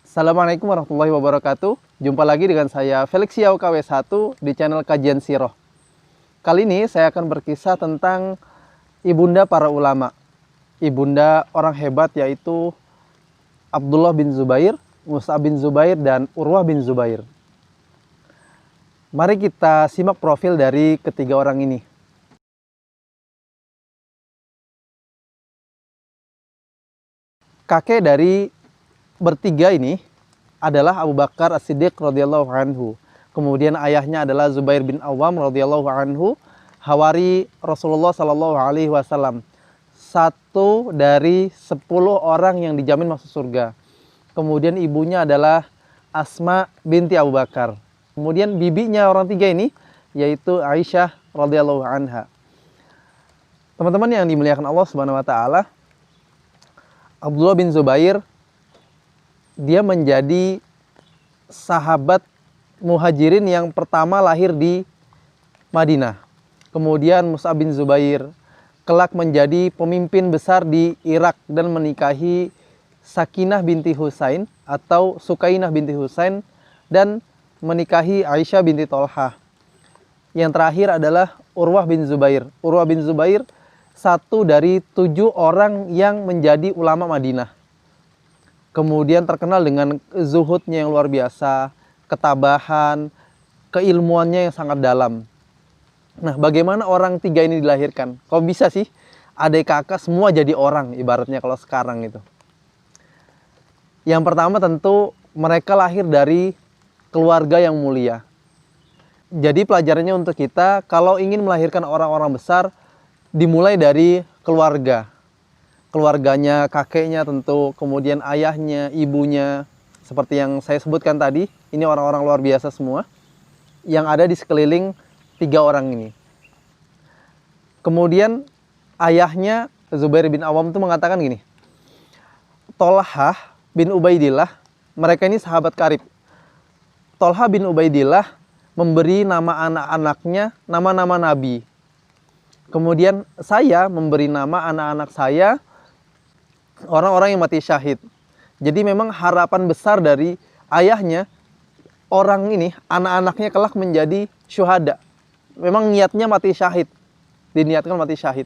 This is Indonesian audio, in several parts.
Assalamualaikum warahmatullahi wabarakatuh. Jumpa lagi dengan saya Felix Yao KW1 di channel Kajian Sirah. Kali ini saya akan berkisah tentang ibunda para ulama. Ibunda orang hebat yaitu Abdullah bin Zubair, Mus'ab bin Zubair, dan Urwah bin Zubair. Mari kita simak profil dari ketiga orang ini. Kakek dari bertiga ini adalah Abu Bakar As-Siddiq radhiyallahu anhu. Kemudian ayahnya adalah Zubair bin Awam radhiyallahu anhu, hawari Rasulullah sallallahu alaihi wasallam. Satu dari 10 orang yang dijamin masuk surga. Kemudian ibunya adalah Asma binti Abu Bakar. Kemudian bibinya orang tiga ini yaitu Aisyah radhiyallahu anha. Teman-teman yang dimuliakan Allah Subhanahu wa taala, Abdullah bin Zubair dia menjadi sahabat muhajirin yang pertama lahir di Madinah. Kemudian Mus'ab bin Zubair kelak menjadi pemimpin besar di Irak dan menikahi Sakinah binti Husain atau Sukainah binti Husain dan menikahi Aisyah binti Tolhah. Yang terakhir adalah Urwah bin Zubair. Urwah bin Zubair satu dari 7 orang yang menjadi ulama Madinah. Kemudian terkenal dengan zuhudnya yang luar biasa, ketabahan, keilmuannya yang sangat dalam. Nah, bagaimana orang tiga ini dilahirkan? Kok bisa sih adik kakak semua jadi orang ibaratnya kalau sekarang itu? Yang pertama tentu mereka lahir dari keluarga yang mulia. Jadi pelajarannya untuk kita, kalau ingin melahirkan orang-orang besar, dimulai dari keluarga. Keluarganya, kakeknya tentu, kemudian ayahnya, ibunya, seperti yang saya sebutkan tadi, ini orang-orang luar biasa semua yang ada di sekeliling 3 orang ini. Kemudian ayahnya Zubair bin Awam itu mengatakan gini, Tolhah bin Ubaidillah, mereka ini sahabat karib. Tolhah bin Ubaidillah memberi nama anak-anaknya nama-nama nabi. Kemudian saya memberi nama anak-anak saya orang-orang yang mati syahid. Jadi memang harapan besar dari ayahnya, orang ini, anak-anaknya kelak menjadi syuhada. Memang niatnya mati syahid, diniatkan mati syahid.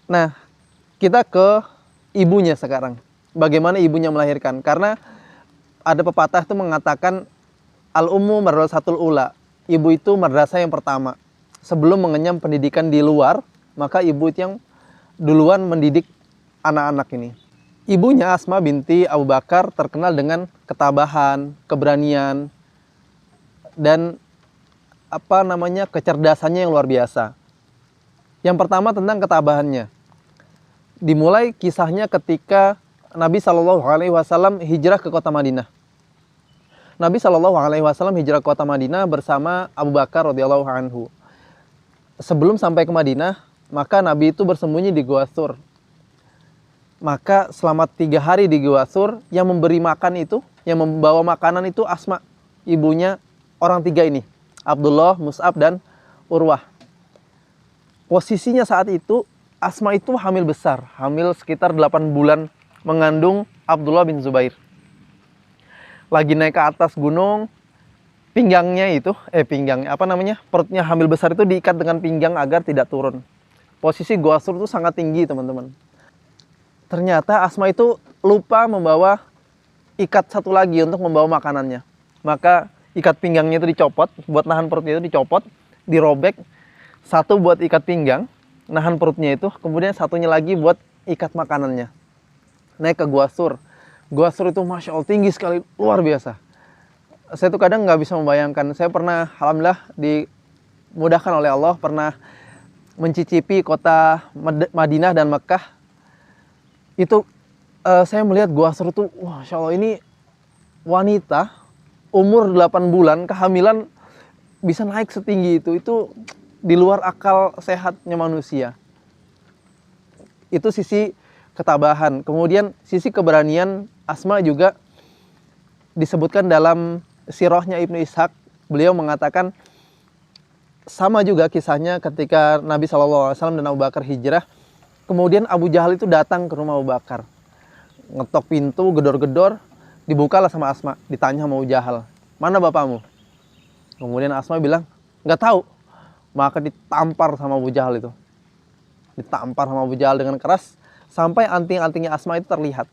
Nah, kita ke ibunya sekarang. Bagaimana ibunya melahirkan? Karena ada pepatah itu mengatakan al-ummu madrasatul ula. Ibu itu madrasah yang pertama. Sebelum mengenyam pendidikan di luar, maka ibu itu yang duluan mendidik anak-anak ini. Ibunya Asma binti Abu Bakar terkenal dengan ketabahan, keberanian, dan kecerdasannya yang luar biasa. Yang pertama tentang ketabahannya. Dimulai kisahnya ketika Nabi Shallallahu Alaihi Wasallam hijrah ke kota Madinah. Nabi Shallallahu Alaihi Wasallam hijrah ke kota Madinah bersama Abu Bakar radhiyallahu anhu. Sebelum sampai ke Madinah, maka Nabi itu bersembunyi di Gua Thur. Maka selama 3 hari di Gua Thur, yang memberi makan itu, yang membawa makanan itu Asma, ibunya orang tiga ini, Abdullah, Mus'ab, dan Urwah. Posisinya saat itu, Asma itu hamil besar, hamil sekitar 8 bulan, mengandung Abdullah bin Zubair. Lagi naik ke atas gunung, perutnya hamil besar itu diikat dengan pinggang agar tidak turun. Posisi Gua Thur itu sangat tinggi, teman-teman. Ternyata Asma itu lupa membawa ikat satu lagi untuk membawa makanannya. Maka ikat pinggangnya itu dicopot, buat nahan perutnya itu dicopot, dirobek. Satu buat ikat pinggang, nahan perutnya itu, kemudian satunya lagi buat ikat makanannya. Naik ke Gua Thur. Gua Thur itu Masya Allah tinggi sekali, luar biasa. Saya tuh kadang nggak bisa membayangkan. Saya pernah, alhamdulillah dimudahkan oleh Allah, pernah mencicipi kota Madinah dan Mekah. Itu saya melihat Gua Thur itu, Masya Allah, ini wanita umur 8 bulan kehamilan bisa naik setinggi itu di luar akal sehatnya manusia. Itu sisi ketabahan. Kemudian sisi keberanian Asma juga disebutkan dalam sirahnya Ibnu Ishaq. Beliau mengatakan sama juga kisahnya ketika Nabi SAW dan Abu Bakar hijrah. Kemudian Abu Jahal itu datang ke rumah Abu Bakar, ngetok pintu, gedor-gedor. Dibukalah sama Asma, ditanya sama Abu Jahal, mana bapakmu? Kemudian Asma bilang, nggak tahu. Maka ditampar sama Abu Jahal itu. Ditampar sama Abu Jahal dengan keras, sampai anting-antingnya Asma itu terlihat.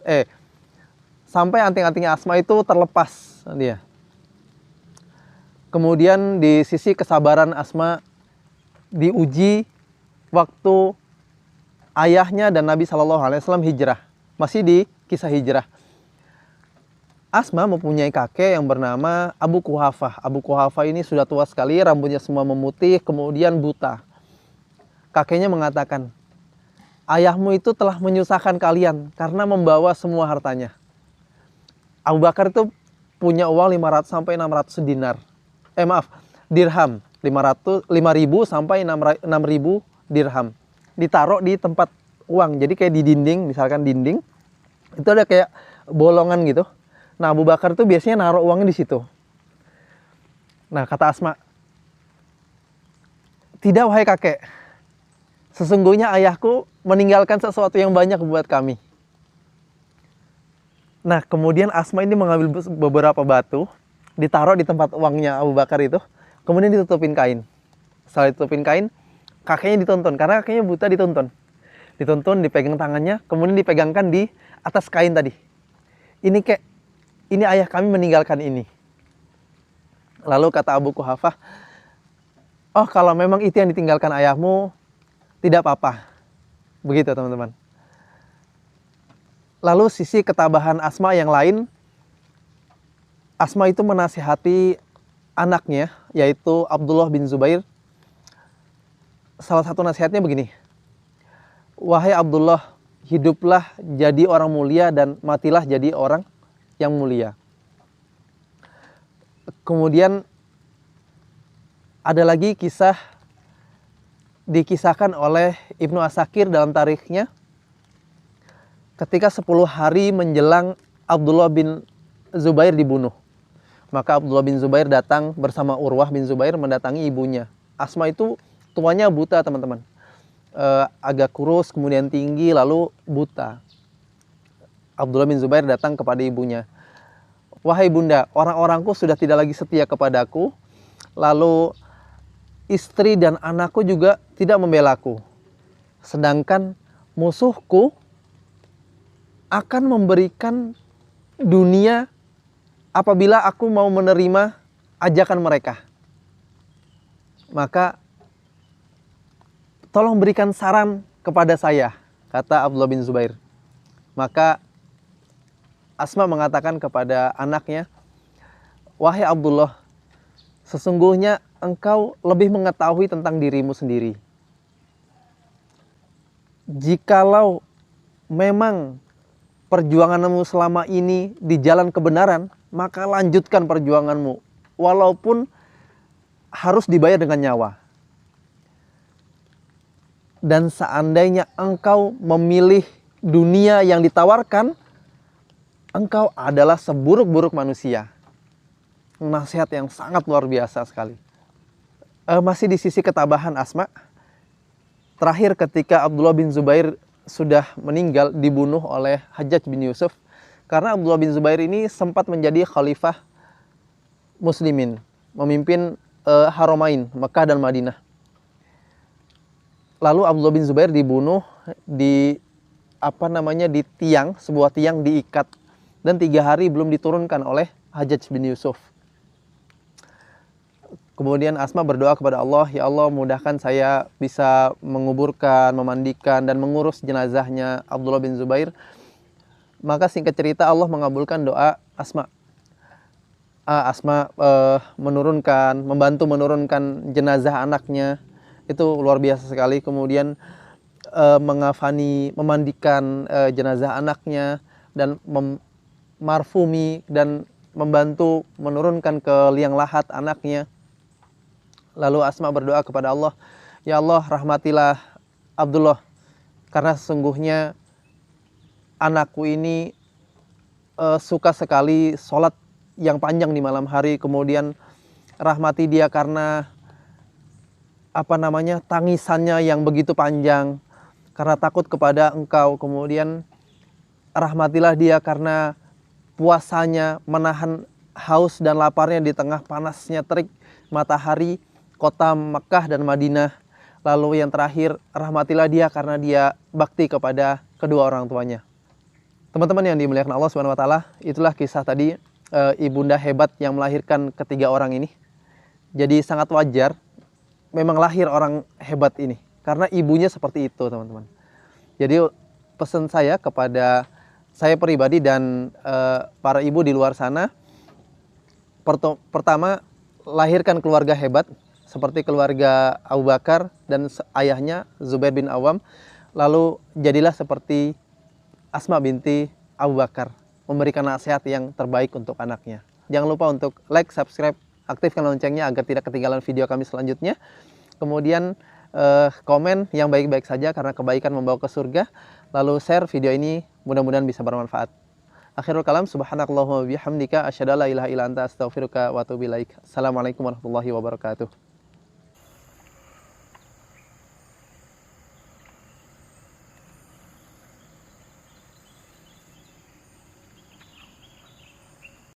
Sampai anting-antingnya Asma itu terlepas dia. Kemudian di sisi kesabaran Asma diuji waktu ayahnya dan Nabi SAW hijrah. Masih di kisah hijrah. Asma mempunyai kakek yang bernama Abu Quhafah. Abu Quhafah ini sudah tua sekali, rambutnya semua memutih, kemudian buta. Kakeknya mengatakan, ayahmu itu telah menyusahkan kalian karena membawa semua hartanya. Abu Bakar itu punya uang 500 sampai 600 dinar. Dirham. 5.000 sampai 6.000 dirham. Ditaruh di tempat uang. Jadi kayak di dinding, misalkan dinding, itu ada kayak bolongan gitu. Nah, Abu Bakar tuh biasanya naruh uangnya di situ. Nah, kata Asma, tidak wahai kakek, sesungguhnya ayahku meninggalkan sesuatu yang banyak buat kami. Nah, kemudian Asma ini mengambil beberapa batu, ditaruh di tempat uangnya Abu Bakar itu, kemudian ditutupin kain. Setelah ditutupin kain, kakeknya dituntun, karena kakeknya buta dituntun. Dituntun, dipegang tangannya, kemudian dipegangkan di atas kain tadi. Ini ayah kami meninggalkan ini. Lalu kata Abu Quhafah, oh kalau memang itu yang ditinggalkan ayahmu, tidak apa-apa. Begitu teman-teman. Lalu sisi ketabahan Asma yang lain, Asma itu menasihati anaknya, yaitu Abdullah bin Zubair. Salah satu nasihatnya begini, wahai Abdullah, hiduplah jadi orang mulia dan matilah jadi orang yang mulia. Kemudian ada lagi kisah dikisahkan oleh Ibnu Asakir dalam tarikhnya, ketika 10 hari menjelang Abdullah bin Zubair dibunuh, maka Abdullah bin Zubair datang bersama Urwah bin Zubair mendatangi ibunya. Asma itu tuanya buta teman-teman, agak kurus, kemudian tinggi, lalu buta. Abdullah bin Zubair datang kepada ibunya. Wahai bunda, orang-orangku sudah tidak lagi setia kepadaku, lalu istri dan anakku juga tidak membelaku. Sedangkan musuhku akan memberikan dunia apabila aku mau menerima ajakan mereka. Maka tolong berikan saran kepada saya, kata Abdullah bin Zubair. Maka Asma mengatakan kepada anaknya, wahai Abdullah, sesungguhnya engkau lebih mengetahui tentang dirimu sendiri. Jikalau memang perjuanganmu selama ini di jalan kebenaran, maka lanjutkan perjuanganmu, walaupun harus dibayar dengan nyawa. Dan seandainya engkau memilih dunia yang ditawarkan, engkau adalah seburuk-buruk manusia. Nasihat yang sangat luar biasa sekali. Masih di sisi ketabahan Asma, terakhir ketika Abdullah bin Zubair sudah meninggal, dibunuh oleh Hajjaj bin Yusuf, karena Abdullah bin Zubair ini sempat menjadi khalifah muslimin, memimpin Haramain, Mekah dan Madinah. Lalu Abdullah bin Zubair dibunuh di tiang, sebuah tiang diikat, dan 3 hari belum diturunkan oleh Hajjaj bin Yusuf. Kemudian Asma berdoa kepada Allah, ya Allah mudahkan saya bisa menguburkan, memandikan, dan mengurus jenazahnya Abdullah bin Zubair. Maka singkat cerita Allah mengabulkan doa Asma. Asma membantu menurunkan jenazah anaknya. Itu luar biasa sekali. Kemudian mengafani, memandikan jenazah anaknya, dan marfumi, dan membantu menurunkan ke liang lahat anaknya. Lalu Asma berdoa kepada Allah, ya Allah rahmatilah Abdullah, karena sesungguhnya anakku ini suka sekali sholat yang panjang di malam hari. Kemudian rahmati dia karena tangisannya yang begitu panjang, karena takut kepada engkau. Kemudian rahmatilah dia karena puasanya, menahan haus dan laparnya di tengah panasnya terik matahari kota Mekah dan Madinah. Lalu yang terakhir, rahmatilah dia karena dia bakti kepada kedua orang tuanya. Teman-teman yang dimuliakan Allah Subhanahu wa taala, itulah kisah tadi ibunda hebat yang melahirkan ketiga orang ini. Jadi sangat wajar memang lahir orang hebat ini karena ibunya seperti itu, teman-teman. Jadi pesan saya kepada saya pribadi dan para ibu di luar sana, pertama, lahirkan keluarga hebat seperti keluarga Abu Bakar dan ayahnya Zubair bin Awam. Lalu jadilah seperti Asma binti Abu Bakar, memberikan nasihat yang terbaik untuk anaknya. Jangan lupa untuk like, subscribe, aktifkan loncengnya agar tidak ketinggalan video kami selanjutnya. Kemudian komen yang baik-baik saja karena kebaikan membawa ke surga. Lalu share video ini, mudah-mudahan bisa bermanfaat. Akhirul kalam, subhanakallahumma bihamdika asyhadu an la ilaha illa anta astaghfiruka wa atubu ilaik. Assalamualaikum warahmatullahi wabarakatuh.